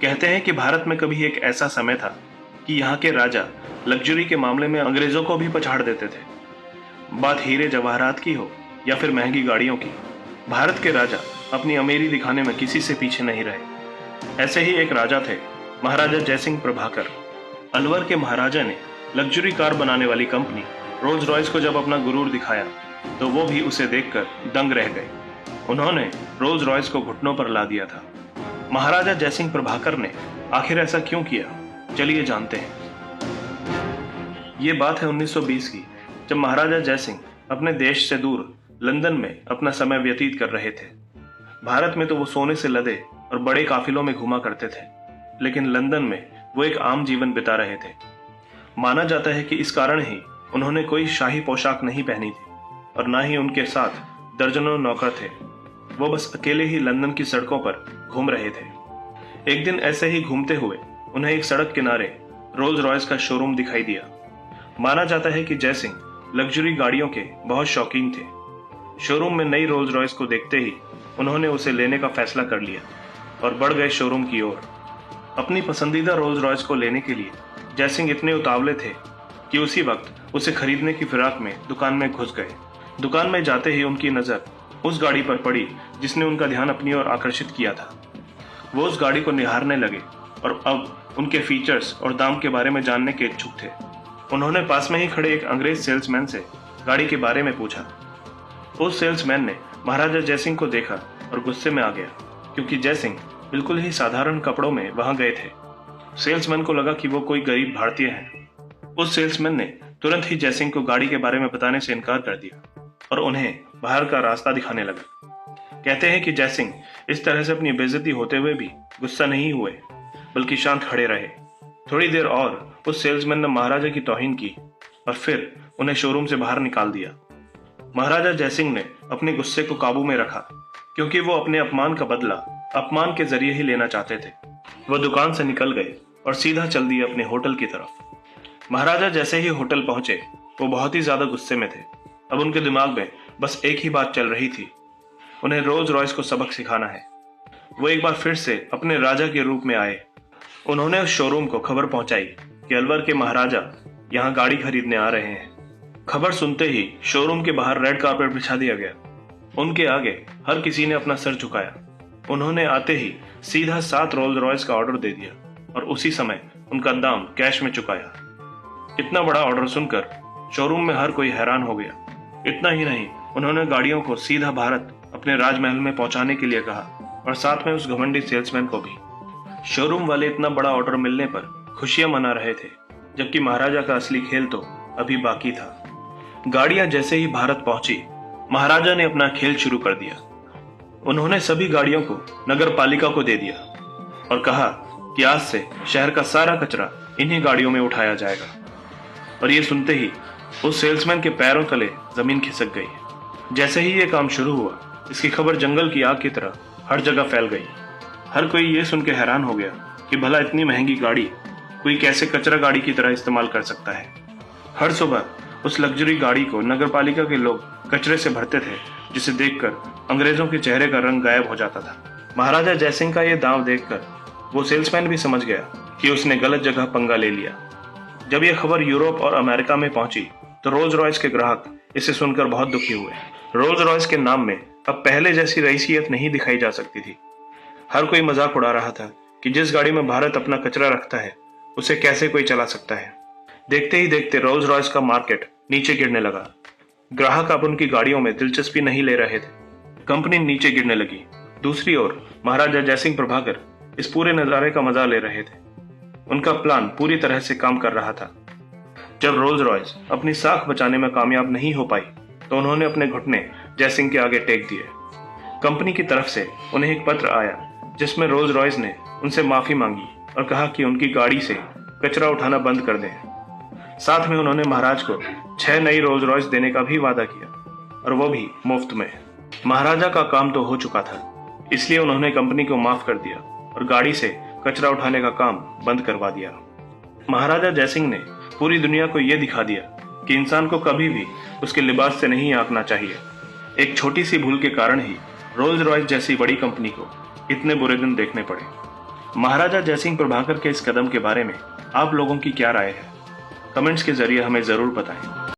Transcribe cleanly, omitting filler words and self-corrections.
कहते हैं कि भारत में कभी एक ऐसा समय था कि यहाँ के राजा लग्जरी के मामले में अंग्रेजों को भी पछाड़ देते थे। बात हीरे जवाहरात की हो या फिर महंगी गाड़ियों की, भारत के राजा अपनी अमीरी दिखाने में किसी से पीछे नहीं रहे। ऐसे ही एक राजा थे, महाराजा जयसिंह प्रभाकर। अलवर के महाराजा ने लग्जरी कार बनाने वाली कंपनी रोल्स रॉयस को जब अपना गुरूर दिखाया तो वो भी उसे देखकर दंग रह गए। उन्होंने रोल्स रॉयस को घुटनों पर ला दिया था। महाराजा जयसिंह प्रभाकर ने आखिर ऐसा क्यों किया, चलिए जानते हैं। ये बात है 1920 की, जब महाराजा जयसिंह अपने देश से दूर लंदन में अपना समय व्यतीत कर रहे थे। भारत में तो वो सोने से लदे और बड़े काफिलों में घुमा करते थे, लेकिन लंदन में वो एक आम जीवन बिता रहे थे। माना जाता है कि इस कारण ही उन्होंने कोई शाही पोशाक नहीं पहनी थी और ना ही उनके साथ दर्जनों नौकर थे। वो बस अकेले ही लंदन की सड़कों पर घूम रहे थे। एक दिन ऐसे ही घूमते हुए उन्हें एक सड़क किनारे रोल्स रॉयस का शोरूम दिखाई दिया। माना जाता है कि जयसिंह लग्जरी गाड़ियों के बहुत शौकीन थे। शोरूम में नई रोल्स रॉयस को देखते ही उन्होंने उसे लेने का फैसला कर लिया और बढ़ गए शोरूम की ओर। अपनी पसंदीदा रोल्स रॉयस को लेने के लिए जयसिंह इतने उतावले थे कि उसी वक्त उसे खरीदने की फिराक में दुकान में घुस गए। दुकान में जाते ही उनकी नजर उस गाड़ी पर पड़ी जिसने उनका ध्यान अपनी ओर आकर्षित किया था। वो उस गाड़ी को निहारने लगे और अब उनके फीचर्स और दाम के बारे में जानने के इच्छुक थे। उन्होंने पास में ही खड़े एक अंग्रेज सेल्समैन से गाड़ी के बारे में पूछा। उस सेल्समैन ने महाराजा जयसिंह को देखा और गुस्से में आ गया, क्योंकि जयसिंह बिल्कुल ही साधारण कपड़ों में वहां गए थे। सेल्समैन को लगा कि वो कोई गरीब भारतीय है। उस सेल्समैन ने तुरंत ही जयसिंह को गाड़ी के बारे में बताने से इनकार कर दिया और उन्हें बाहर का रास्ता दिखाने लगा। कहते हैं कि जयसिंह इस तरह से अपनी बेइज्जती होते हुए भी गुस्सा नहीं हुए, बल्कि शांत खड़े रहे। थोड़ी देर और उस सेल्समैन ने महाराजा की तौहीन की और फिर उन्हें शोरूम से बाहर निकाल दिया। महाराजा जयसिंह ने अपने गुस्से को काबू में रखा, क्योंकि वो अपने अपमान का बदला अपमान के जरिए ही लेना चाहते थे। वो दुकान से निकल गए और सीधा चल दिए अपने होटल की तरफ। महाराजा जैसे ही होटल पहुंचे वो बहुत ही ज्यादा गुस्से में थे। अब उनके दिमाग में बस एक ही बात चल रही थी, उन्हें रोल्स रॉयस को सबक सिखाना है। वो एक बार फिर से अपने राजा के रूप में आए। उन्होंने उस शोरूम को खबर पहुंचाई कि अलवर के महाराजा यहाँ गाड़ी खरीदने आ रहे हैं। खबर सुनते ही शोरूम के बाहर रेड कारपेट बिछा दिया गया। उनके आगे हर किसी ने अपना सर झुकाया। उन्होंने आते ही सीधा 7 रोल्स रॉयस का ऑर्डर दे दिया और उसी समय उनका दाम कैश में चुकाया। इतना बड़ा ऑर्डर सुनकर शोरूम में हर कोई हैरान हो गया। इतना ही नहीं, उन्होंने गाड़ियों को सीधा भारत अपने राजमहल में पहुंचाने के लिए कहा और साथ में उस घमंडी सेल्समैन को भी। शोरूम वाले इतना बड़ा ऑर्डर मिलने पर खुशियां मना रहे थे, जबकि महाराजा का असली खेल तो अभी बाकी था। गाड़ियां जैसे ही भारत पहुंची, महाराजा ने अपना खेल शुरू कर दिया। उन्होंने सभी गाड़ियों को नगर पालिका को दे दिया और कहा कि आज से शहर का सारा कचरा इन्हीं गाड़ियों में उठाया जाएगा। और ये सुनते ही उस सेल्समैन के पैरों तले जमीन खिसक गई। जैसे ही ये काम शुरू हुआ, इसकी खबर जंगल की आग की तरह हर जगह फैल गई। हर कोई ये सुन के हैरान हो गया कि भला इतनी महंगी गाड़ी कोई कैसे कचरा गाड़ी की तरह इस्तेमाल कर सकता है। हर सुबह उस लग्जरी गाड़ी को नगरपालिका के लोग कचरे से भरते थे, जिसे देखकर अंग्रेजों के चेहरे का रंग गायब हो जाता था। महाराजा जयसिंह का ये दांव देखकर वो सेल्समैन भी समझ गया कि उसने गलत जगह पंगा ले लिया। जब यह खबर यूरोप और अमेरिका में पहुंची तो रोल्स रॉयस के ग्राहक इसे सुनकर बहुत दुखी हुए। रोल्स रॉयस के नाम में अब पहले जैसी रईसियत नहीं दिखाई जा सकती थी। हर कोई मजाक उड़ा रहा था कि जिस गाड़ी में भारत अपना कचरा रखता है उसे कैसे कोई चला सकता है। देखते ही देखते रोल्स रॉयस का मार्केट नीचे गिरने लगा। ग्राहक अब उनकी गाड़ियों में दिलचस्पी नहीं ले रहे थे। कंपनी नीचे गिरने लगी। दूसरी ओर महाराजा जयसिंह प्रभाकर इस पूरे नजारे का मजा ले रहे थे। उनका प्लान पूरी तरह से काम कर रहा था। जब रोल्स रॉयस अपनी साख बचाने में कामयाब नहीं हो पाई तो उन्होंने अपने घुटने जयसिंह के आगे टेक दिए। कंपनी की तरफ से उन्हें एक पत्र आया जिसमें रोल्स रॉयस ने उनसे माफी मांगी और कहा कि उनकी गाड़ी से कचरा उठाना बंद कर दें। साथ में उन्होंने महाराज को 6 नई रोल्स रॉयस देने का भी वादा किया, और वो भी मुफ्त में। महाराजा का काम तो हो चुका था, इसलिए उन्होंने कंपनी को माफ कर दिया और गाड़ी से कचरा उठाने का काम बंद करवा दिया। महाराजा जयसिंह ने पूरी दुनिया को यह दिखा दिया कि इंसान को कभी भी उसके लिबास से नहीं आंकना चाहिए। एक छोटी सी भूल के कारण ही रोल्स रॉयस जैसी बड़ी कंपनी को इतने बुरे दिन देखने पड़े। महाराजा जयसिंह प्रभाकर के इस कदम के बारे में आप लोगों की क्या राय है? कमेंट्स के जरिए हमें जरूर बताएं।